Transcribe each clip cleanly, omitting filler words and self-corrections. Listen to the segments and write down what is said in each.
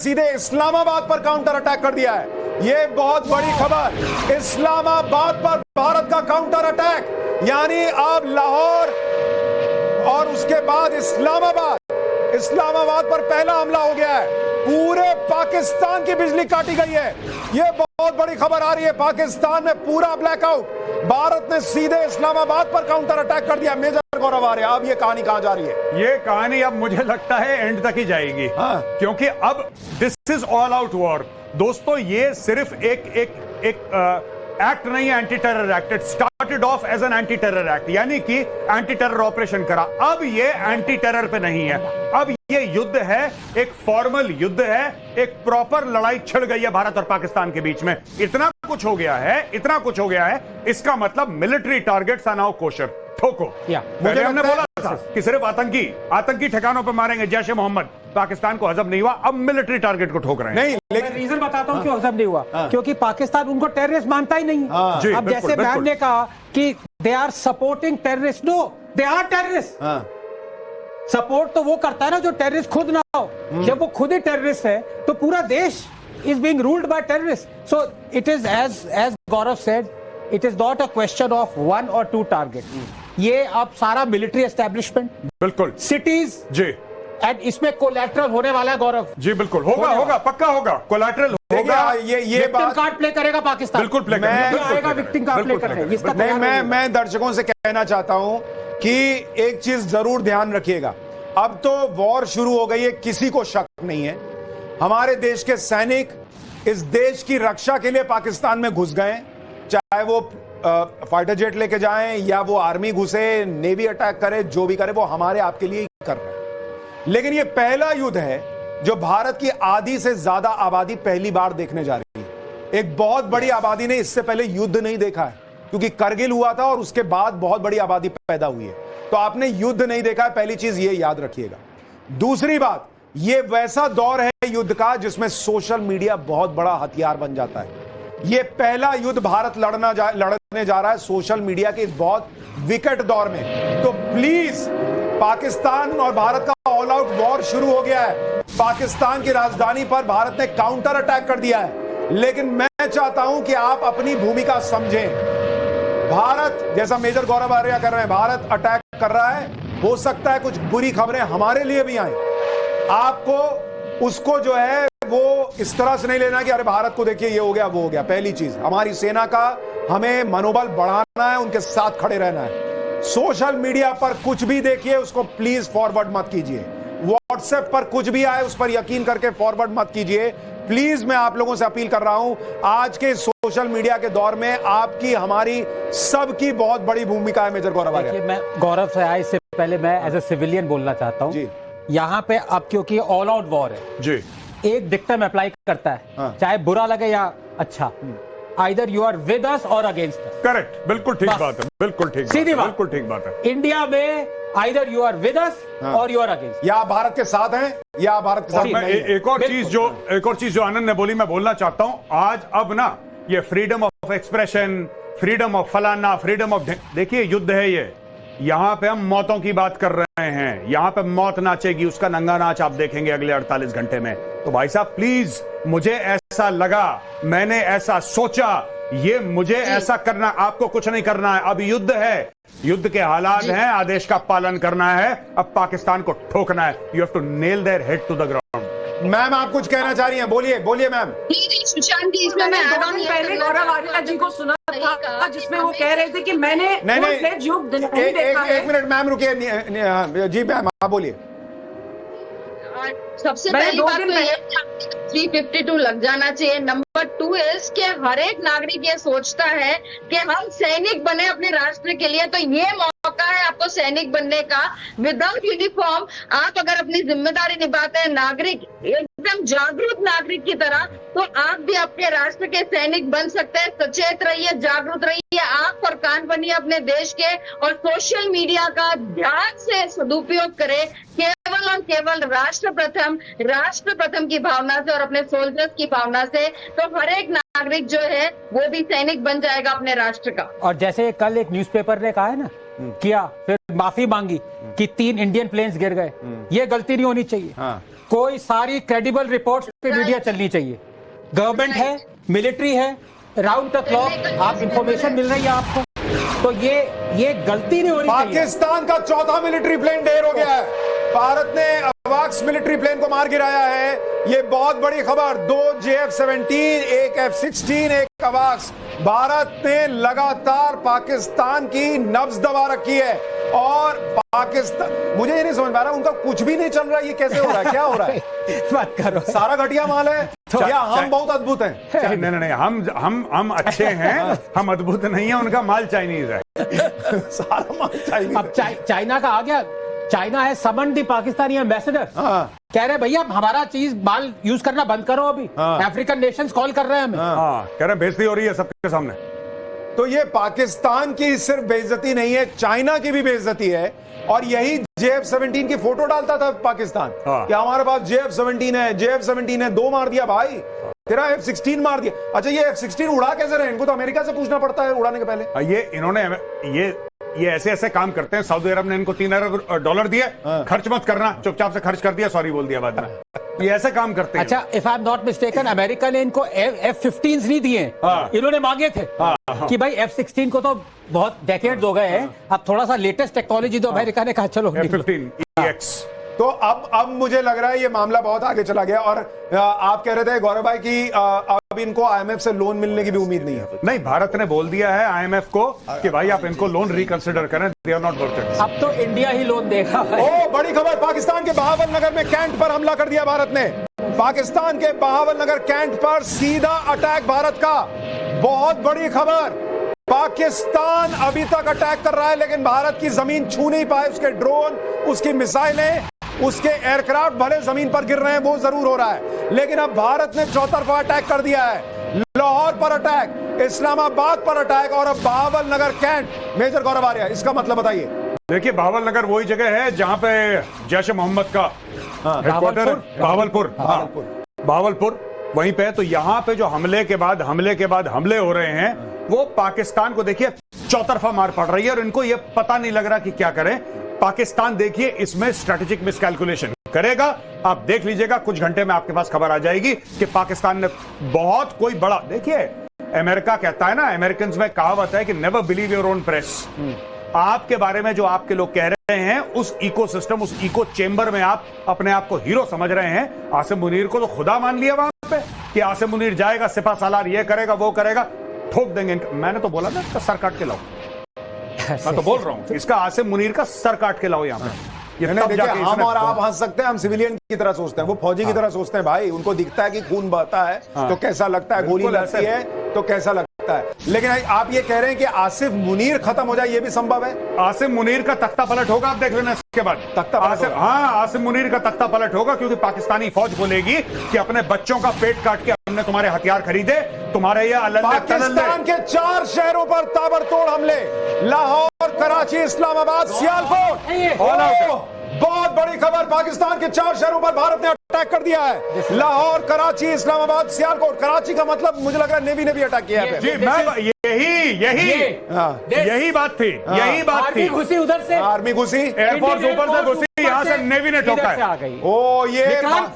सीधे इस्लामाबाद पर counter attack कर दिया है। ये बहुत बड़ी खबर, इस्लामाबाद पर भारत का काउंटर अटैक, यानी अब लाहौर और उसके बाद इस्लामाबाद पर पहला हमला हो गया है। पूरे पाकिस्तान की बिजली काटी गई है। ये बहुत बड़ी खबर आ रही है। पाकिस्तान में पूरा ब्लैकआउट, भारत ने सीधे इस्लामाबाद पर काउंटर अटैक कर दिया। मेजर गौरव आर्य, अब ये कहानी कहां जा रही है? ये कहानी अब मुझे लगता है एंड तक ही जाएगी। हाँ। क्योंकि अब this is all out war दोस्तों। ये सिर्फ एक एक्ट नहीं है, anti terror act. It started off as an anti terror act, यानी कि एंटी टेरर ऑपरेशन करा। अब ये एंटी टेरर पे नहीं है, अब ये युद्ध है, एक फॉर्मल युद्ध है, एक प्रॉपर लड़ाई छिड़ गई है भारत और पाकिस्तान के बीच में। इतना कुछ हो गया है, इसका मतलब military targets are now kosher. ठोको। पहले हमने बोला था कि सिर्फ आतंकी ठिकानों पर मारेंगे, जैश ए मोहम्मद। पाकिस्तान को हजम नहीं हुआ, अब मिलिट्री टारगेट को ठोक रहे हैं। नहीं, लेकिन रीजन बताता हूं क्यों हजम नहीं हुआ। क्योंकि पाकिस्तान उनको टेररिस्ट मानता ही नहीं। अब जैसे मैम ने कहा कि they are supporting terrorist, no they are terrorist. Support तो वो करता है ना जो टेररिस्ट खुद ना हो। जब वो खुद ही टेररिस्ट है तो पूरा देश is being ruled by terrorists. So it is as Gaurav said, it is not a question of one or two targets. ये अब सारा मिलिट्री एस्टेब्लिशमेंट, बिल्कुल सिटीज जी, एंड इसमें कोलैटरल होने वाला है गौरव जी। बिल्कुल होगा, पक्का होगा, कोलैटरल होगा। ये बात कार्ड प्ले करेगा पाकिस्तान, बिल्कुल प्ले करेगा, विक्टिम कार्ड प्ले करेगा। नहीं, मैं दर्शकों से कहना चाहता हूं कि एक चीज जरूर ध्यान रखिएगा। अब तो वॉर शुरू हो गई है, किसी को शक नहीं है। हमारे देश के सैनिक इस देश की रक्षा के लिए पाकिस्तान में घुस गए, चाहे वो फाइटर जेट लेके जाएं या वो आर्मी घुसे, नेवी अटैक करे, जो भी करे वो हमारे आपके लिए ही कर रहे हैं। लेकिन ये पहला युद्ध है जो भारत की आधी से ज्यादा आबादी पहली बार देखने जा रही है। एक बहुत बड़ी आबादी ने इससे पहले युद्ध नहीं देखा है, क्योंकि करगिल हुआ था और उसके बाद बहुत बड़ी आबादी पैदा हुई है। तो आपने युद्ध नहीं देखा है, पहली चीज ये याद रखिएगा। दूसरी बात, ये वैसा दौर है युद्ध का जिसमें सोशल मीडिया बहुत बड़ा हथियार बन जाता है। ये पहला युद्ध भारत लड़ने जा रहा है सोशल मीडिया के इस बहुत विकट दौर में। तो प्लीज, पाकिस्तान और भारत का ऑल आउट वॉर शुरू हो गया है। पाकिस्तान की राजधानी पर भारत ने काउंटर अटैक कर दिया है, लेकिन मैं चाहता हूं कि आप अपनी भूमिका समझें। भारत, जैसा मेजर गौरव आर्य कर रहे हैं, भारत अटैक कर रहा है, हो सकता है कुछ बुरी खबरें हमारे लिए भी आए। आपको उसको जो है वो इस तरह से नहीं लेना कि अरे भारत को देखिए ये हो गया वो हो गया। पहली चीज, हमारी सेना का हमें मनोबल बढ़ाना है, उनके साथ खड़े रहना है। सोशल मीडिया पर कुछ भी देखिए, उसको प्लीज फॉरवर्ड मत कीजिए। व्हाट्सएप पर कुछ भी आए उस पर यकीन करके फॉरवर्ड मत कीजिए। प्लीज, मैं आप लोगों से अपील कर रहा हूं, आज के सोशल मीडिया के दौर में आपकी, हमारी, सबकी बहुत बड़ी भूमिका है। मेजर गौरव आर्य, मैं गौरव से आए इससे पहले मैं एज ए सिविलियन बोलना चाहता हूं। यहाँ पे अब क्योंकि ऑल आउट वॉर है जी, एक डिक्टम अप्लाई करता है, चाहे बुरा लगे या अच्छा। Either you are with us और अगेंस्ट अस। करेक्ट, बिल्कुल ठीक बात है, बिल्कुल ठीक, सीधी बात, बिल्कुल ठीक बात है। इंडिया में either you are with us और यू आर अगेंस्ट, या भारत के साथ हैं या भारत के साथ नहीं। एक और चीज जो आनंद ने बोली, मैं बोलना चाहता हूं। आज अब ना ये freedom of expression, freedom of फलाना, फ्रीडम ऑफ, देखिए युद्ध है ये। यहां पे हम मौतों की बात कर रहे हैं, यहां पे मौत नाचेगी, उसका नंगा नाच आप देखेंगे अगले 48 घंटे में। तो भाई साहब प्लीज, मुझे ऐसा लगा, मैंने ऐसा सोचा, ये मुझे ऐसा करना, आपको कुछ नहीं करना है। अब युद्ध है, युद्ध के हालात हैं, आदेश का पालन करना है, अब पाकिस्तान को ठोकना है। You have to nail their head to the ground. Ma'am, आप कुछ कहना चाह रही हैं, बोलिए मैम। सुशांत जी, इसमें मैं पहले गौरव आर्य जी को सुना था जिसमें वो कह रहे थे कि मैंने एक मिनट मैम, रुकिए जी मैम, आप बोलिए। सबसे पहली बात तो ये 352 लग जाना चाहिए। नंबर 2 इज कि हर एक नागरिक ये सोचता है कि हम सैनिक बने अपने राष्ट्र के लिए, तो ये मौका है आपको सैनिक बनने का। विदाउट यूनिफॉर्म आप अगर अपनी जिम्मेदारी निभाते हैं, नागरिक एकदम जागरूक नागरिक की तरह, तो आप भी अपने राष्ट्र के सैनिक बन सकते हैं। सचेत रहिए, जागरूक रहिए, आंख और कान बनिए अपने देश के, और सोशल मीडिया का ध्यान से सदुपयोग करें, केवल और केवल राष्ट्र प्रथम की भावना से और अपने सोल्जर्स की भावना से। तो हर एक नागरिक जो है वो भी सैनिक बन जाएगा अपने राष्ट्र का। और जैसे कल एक न्यूज़पेपर ने कहा है ना किया, फिर माफी मांगी कि 3 इंडियन प्लेन्स गिर गए, ये गलती नहीं होनी चाहिए। कोई सारी क्रेडिबल रिपोर्ट्स पे मीडिया चलनी चाहिए। गवर्नमेंट है, मिलिट्री है, राउंड द क्लॉक आप इंफॉर्मेशन मिल रही है आपको, तो ये गलती नहीं होनी चाहिए। पाकिस्तान का चौथा मिलिट्री प्लेन ढेर हो गया है। भारत ने अवाक्स मिलिट्री प्लेन को मार गिराया है, ये बहुत बड़ी खबर। 2 JF-17, एक F-16, एक अवाक्स। भारत ने लगातार पाकिस्तान की नब्ज दबा रखी है और पाकिस्तान, मुझे ये नहीं समझ पा रहा, उनका कुछ भी नहीं चल रहा है, ये कैसे हो रहा है, क्या हो रहा है? मत करो, सारा घटिया माल है क्या? हम बहुत अद्भुत हैं? नहीं, हम अच्छे हैं, हम अद्भुत नहीं है, उनका माल चाइनीज है। सारा माल चाइनीज। अब चाइना का आ गया, चाइना है समन दी पाकिस्तानी एम्बेसडर, कह रहे भैया हमारा चीज माल यूज करना बंद करो अभी। अफ्रीकन नेशंस कॉल कर रहे हैं हमें, कह रहे बेइज्जती हो रही है सबके सामने। तो ये पाकिस्तान की सिर्फ बेइज्जती नहीं है, चाइना की भी बेइज्जती है। और यही JF-17 की फोटो डालता था पाकिस्तान कि हमारे पास JF-17 है, JF-17 है, 2 मार दिया भाई, तेरा F-16 मार दिया। अच्छा, ये F-16 उड़ा कैसे रहे? इनको तो अमेरिका से पूछना पड़ता है उड़ाने के पहले। ये इन्होंने ये ऐसे काम करते हैं। सऊदी अरब ने इनको $3 अरब दिए, खर्च मत करना, चुपचाप से खर्च कर दिया, सॉरी बोल दिया बाद में। ये ऐसे काम करते हैं। अच्छा, if I am not mistaken, America ने इनको F-15 नहीं दिए, इन्होंने मांगे थे कि भाई F-16 को तो बहुत डेकेड्स हो गए हैं, अब थोड़ा सा लेटेस्ट टेक्नोलॉजी, तो अमेरिका ने कहा चलो F-15 EX। तो अब मुझे लग रहा है ये मामला बहुत आगे चला गया। और आप कह रहे थे गौरव भाई कि अब इनको IMF से लोन मिलने की भी उम्मीद नहीं है। नहीं, भारत ने बोल दिया है IMF को कि भाई आप इनको लोन रिकंसिडर करें, they are not worth it. अब तो इंडिया ही लोन देगा। ओ बड़ी खबर, पाकिस्तान के बहावलनगर में कैंट पर हमला कर दिया भारत ने। पाकिस्तान के बहावलनगर कैंट पर सीधा अटैक भारत का, बहुत बड़ी खबर। पाकिस्तान अभी तक अटैक कर रहा है, लेकिन भारत की जमीन छू नहीं पाए। उसके ड्रोन, उसकी मिसाइलें, उसके एयरक्राफ्ट भले जमीन पर गिर रहे हैं, वो जरूर हो रहा है, लेकिन अब भारत ने चौतरफा अटैक कर दिया है। लाहौर पर अटैक, इस्लामाबाद पर अटैक और अब बहावलनगर कैंट। मेजर गौरव आर्या, इसका मतलब बताइए। देखिए, बहावलनगर वही जगह है जहां पे जैश मोहम्मद का हेडक्वार्टर है, बहावलपुर वहीं पे। तो यहां पे जो हमले के बाद हमले हो रहे हैं, वो पाकिस्तान को देखिए चौतरफा मार पड़ रही है और इनको ये पता नहीं लग रहा कि क्या करें। पाकिस्तान देखिए इसमें स्ट्रेटेजिक मिसकैलकुलेशन करेगा। आप देख लीजिएगा, कुछ घंटे में आपके पास खबर आ जाएगी कि पाकिस्तान ने बहुत कोई बड़ा, देखिए अमेरिका कहता है ना, अमेरिकन में कहावत है कि never believe your own press. आपके बारे में जो आपके लोग कह रहे हैं, उस इकोसिस्टम, उस इको चेंबर में आप अपने आप को हीरो समझ रहे हैं। आसिम मुनीर को तो खुदा मान लिया वहां पे कि आसिम मुनीर जाएगा, सिपा सालार ये करेगा वो करेगा, ठोक देंगे। मैंने तो बोला ना, इसका सर काट के लाओ। मैं तो बोल रहा हूं, इसका आसिम मुनीर का सर काट के लाओ यहां पे। देखिए, हम और आप हंस सकते हैं, हम सिविलियन की तरह सोचते हैं, वो फौजी की तरह सोचते हैं। भाई उनको दिखता है कि खून बहता है तो कैसा लगता है, गोली लगती है तो कैसा लगता है। लेकिन आप ये कह रहे हैं कि आसिफ मुनीर खत्म हो जाए, ये भी संभव है। आसिम मुनीर का तख्ता पलट होगा, आप देख लेना इसके बाद तख्ता पलट। आसिम मुनीर का तख्ता पलट होगा, क्योंकि पाकिस्तानी फौज बोलेगी कि अपने बच्चों का पेट काट के हमने तुम्हारे हथियार खरीदे, तुम्हारे ये पाकिस्तान के 4 शहरों पर ताबड़तोड़ हमले, लाहौर, कराची, इस्लामाबाद, सियालकोट। बहुत बड़ी खबर, पाकिस्तान के 4 शहरों पर भारत ने अटैक कर दिया है। लाहौर, कराची, इस्लामाबाद, सियालकोट। कराची का मतलब मुझे लग रहा है नेवी ने भी अटैक किया है। जी, यही बात थी, यही बात थी। घुसी उधर से, आर्मी घुसी, एयरफोर्स ऊपर से घुसी, यहाँ से नेवी ने ठोका है। ओ ये विक्रांत,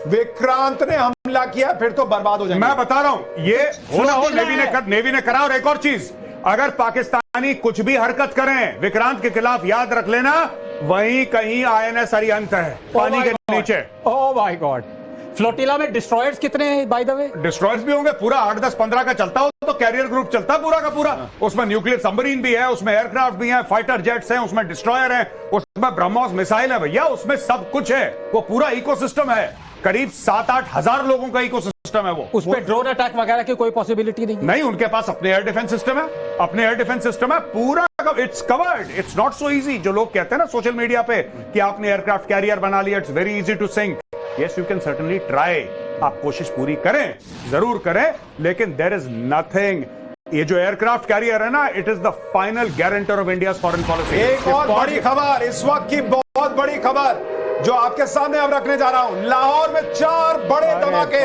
विक्रांत ने हमला किया, फिर तो बर्बाद हो जाएगा। मैं बता रहा हूं, ये होना हो नेवी ने करा। और एक और चीज, अगर पाकिस्तानी कुछ भी हरकत करें विक्रांत के खिलाफ, याद रख लेना वहीं कहीं INS अरिहंत है, पानी के नीचे। Oh my God. फ्लोटिला में डिस्ट्रॉयर्स कितने हैं बाय द वे? डिस्ट्रॉयर्स भी होंगे, पूरा 8, 10, 15 का चलता हो तो कैरियर ग्रुप चलता पूरा का पूरा। उसमें न्यूक्लियर सबमरीन भी है, उसमें एयरक्राफ्ट भी है, फाइटर जेट्स हैं, उसमें डिस्ट्रॉयर है, उसमें ब्रह्मोस मिसाइल है, भैया उसमें सब कुछ है। वो पूरा इकोसिस्टम है, करीब 7-8 हजार लोगों का इकोसिस्टम है वो। उस पे ड्रोन अटैक वगैरह की कोई पॉसिबिलिटी नहीं। उनके पास अपने एयर डिफेंस सिस्टम है, पूरा it's covered. It's not so easy, जो लोग कहते हैं ना सोशल मीडिया पे कि आपने एयरक्राफ्ट कैरियर बना लिया, it's very easy to sink. Yes, you can certainly try, आप कोशिश पूरी करें, जरूर करें, लेकिन देयर इज नथिंग। ये जो एयरक्राफ्ट कैरियर है ना, it is the final guarantor of India's foreign policy. एक और बड़ी खबर, इस वक्त की बहुत बड़ी खबर जो आपके सामने अब रखने जा रहा हूं। लाहौर में 4 बड़े धमाके,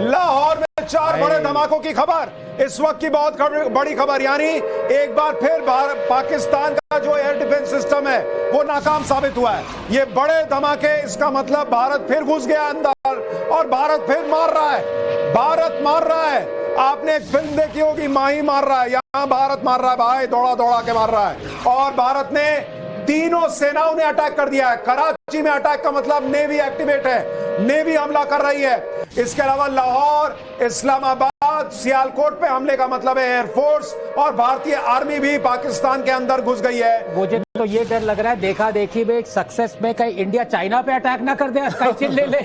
लाहौर में चार बड़े धमाकों की खबर, इस वक्त की बहुत बड़ी खबर, यानी एक बार फिर पाकिस्तान का जो एयर डिफेंस सिस्टम है वो नाकाम साबित हुआ है। ये बड़े धमाके, इसका मतलब भारत फिर घुस गया अंदर और भारत फिर मार रहा है, भारत मार रहा है। आपने एक फिल्म देखी होगी, माही मार रहा है, यहां भारत मार रहा है, भाई दौड़ा दौड़ा के मार रहा है। और भारत ने तीनों सेनाओं ने अटैक कर दिया है। कराची में अटैक का मतलब नेवी एक्टिवेट है, नेवी हमला कर रही है। इसके अलावा लाहौर, इस्लामाबाद, सियालकोट पे हमले का मतलब है एयरफोर्स, और भारतीय आर्मी भी पाकिस्तान के अंदर घुस गई है। मुझे तो ये डर लग रहा है देखा देखी में सक्सेस में कहीं इंडिया चाइना पे अटैक ना कर दे, कहीं ले ले।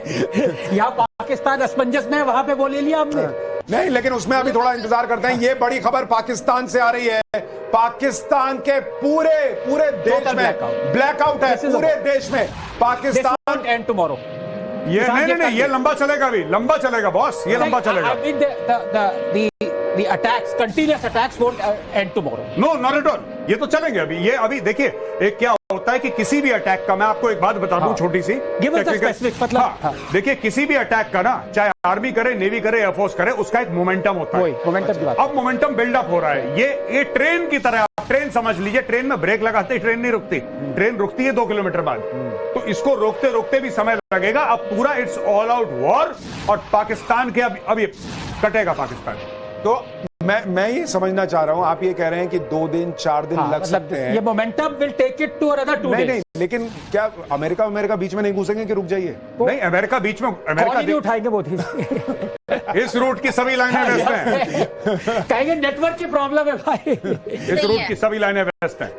यहाँ पाकिस्तान असमंजस में, वहां पे वो ले लिया हमने। नहीं, लेकिन उसमें अभी थोड़ा इंतजार करते हैं। ये बड़ी खबर पाकिस्तान से आ रही है। पाकिस्तान के पूरे देश में ब्लैकआउट है, पूरे देश में पाकिस्तान। एंड टुमारो ये नहीं, ये लंबा चलेगा, अभी लंबा चलेगा बॉस, ये लंबा चलेगा। The attacks, continuous attacks won't end tomorrow. No, not at all. ये तो चलेंगे अभी। ये अभी देखिए, एक क्या होता है कि किसी भी अटैक का, मैं आपको एक बात बता दूं छोटी सी, देखिए किसी भी अटैक का ना, चाहे आर्मी करे, नेवी करे, एयरफोर्स करे, उसका एक मोमेंटम होता है। अब मोमेंटम बिल्डअप हो रहा है। ये ट्रेन की तरह, आप ट्रेन समझ लीजिए, ट्रेन में ब्रेक लगाते ही ट्रेन नहीं रुकती, ट्रेन रुकती है 2 किलोमीटर बाद। तो इसको रोकते रोकते भी समय लगेगा। अब पूरा इट्स ऑल आउट वॉर, और पाकिस्तान के अभी कटेगा पाकिस्तान। तो मैं ये समझना चाह रहा हूं, आप ये कह रहे हैं कि 2 दिन 4 दिन लग सकते हैं। ये momentum will take it to another 2 days. नहीं, लेकिन क्या अमेरिका बीच में नहीं घुसेंगे कि रुक जाइए? नहीं, अमेरिका बीच में, अमेरिका नहीं उठाएंगे वो इस रूट की सभी लाइनें व्यस्त हैं। कहेंगे नेटवर्क की प्रॉब्लम है भाई। इस रूट की सभी लाइनें व्यस्त हैं।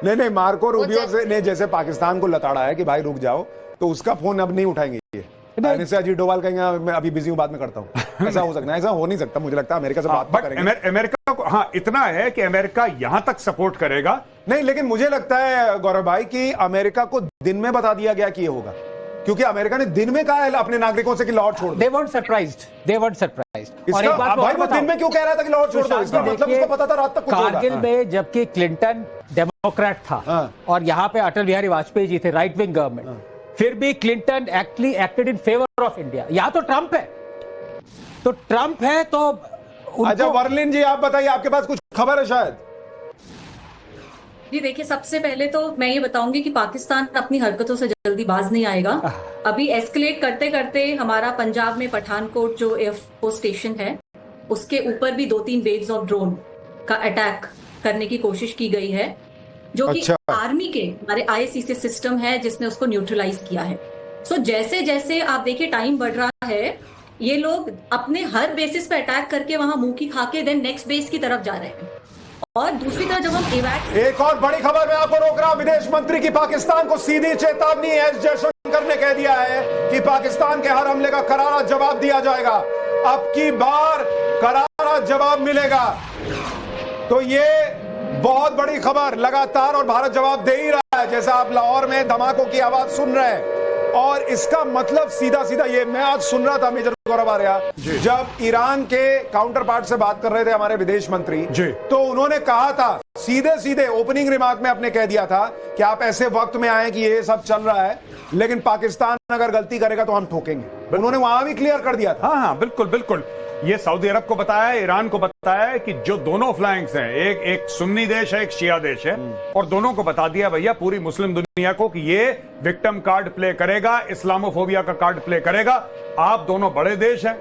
नहीं, मार्को रूबियो ने जैसे पाकिस्तान को लताड़ा है कि भाई रुक जाओ, तो उसका फोन अब नहीं उठाएंगे ये। से अजीत डोभाल कहेंगे मैं अभी बिजी हूं, बाद में करता हूं। ऐसा हो सकता है? ऐसा हो नहीं सकता। मुझे लगता है अमेरिका से बात करेंगे। अमेरिका को हाँ इतना है कि अमेरिका यहां तक सपोर्ट करेगा। नहीं, लेकिन मुझे लगता है गौरव भाई कि अमेरिका को दिन में बता दिया गया कि ये होगा, क्योंकि अमेरिका ने दिन में कहा है अपने नागरिकों से कि लाहौर छोड़ दो। They weren't surprised. और एक बात भाई, वो दिन में क्यों कह रहा था कि लाहौर छोड़ दो? इसका मतलब उसको पता था रात तक कुछ होगा। कारगिल में जबकि क्लिंटन डेमोक्रेट था और यहाँ पे अटल बिहारी वाजपेयी जी थे, राइट विंग गवर्नमेंट, फिर भी Clinton acted in favour of India. यहाँ तो ट्रंप है, तो अच्छा वर्लिन जी, आप बताइए, आपके पास कुछ खबर है शायद? जी देखिए, सबसे पहले तो मैं ये बताऊंगी कि पाकिस्तान अपनी हरकतों से जल्दी बाज नहीं आएगा। अभी एस्केलेट करते करते हमारा पंजाब में पठानकोट जो एयरफोर्स स्टेशन है, उसके ऊपर भी 2-3 वेव्स ऑफ ड्रोन का अटैक करने की कोशिश की गई है, जो कि आर्मी के हमारे ICC सिस्टम है जिसने उसको न्यूट्रलाइज किया है। सो जैसे जैसे आप देखिए टाइम बढ़ रहा है, ये लोग अपने हर बेसिस पे अटैक करके वहां मुंह की खा के देन नेक्स्ट बेस की तरफ जा रहे हैं। और दूसरी तरफ जब हम एक और बड़ी खबर मैं आपको रोक रहा हूं, विदेश मंत्री की पाकिस्तान को सीधी चेतावनी। एस जयशंकर ने कह दिया है कि पाकिस्तान के हर हमले का करारा जवाब दिया जाएगा। अब की बार करारा जवाब मिलेगा। तो ये बहुत बड़ी खबर लगातार, और भारत जवाब दे ही रहा है, जैसा आप लाहौर में धमाकों की आवाज सुन रहे हैं। और इसका मतलब सीधा सीधा ये, मैं आज सुन रहा था मेजर गौरव आर्या, जब ईरान के काउंटर पार्ट से बात कर रहे थे हमारे विदेश मंत्री, तो उन्होंने कहा था सीधे सीधे ओपनिंग रिमार्क में अपने कह दिया था कि आप ऐसे वक्त में आए कि ये सब चल रहा है, लेकिन पाकिस्तान अगर गलती करेगा तो हम ठोकेंगे। उन्होंने वहां भी क्लियर कर दिया था। हाँ, बिल्कुल। ये सऊदी अरब को बताया है, ईरान को बताया है कि जो दोनों फ्लैंक्स हैं, एक सुन्नी देश है, एक शिया देश है, और दोनों को बता दिया भैया पूरी मुस्लिम दुनिया को कि ये विक्टिम कार्ड प्ले करेगा, इस्लामोफोबिया का कार्ड प्ले करेगा। आप दोनों बड़े देश हैं,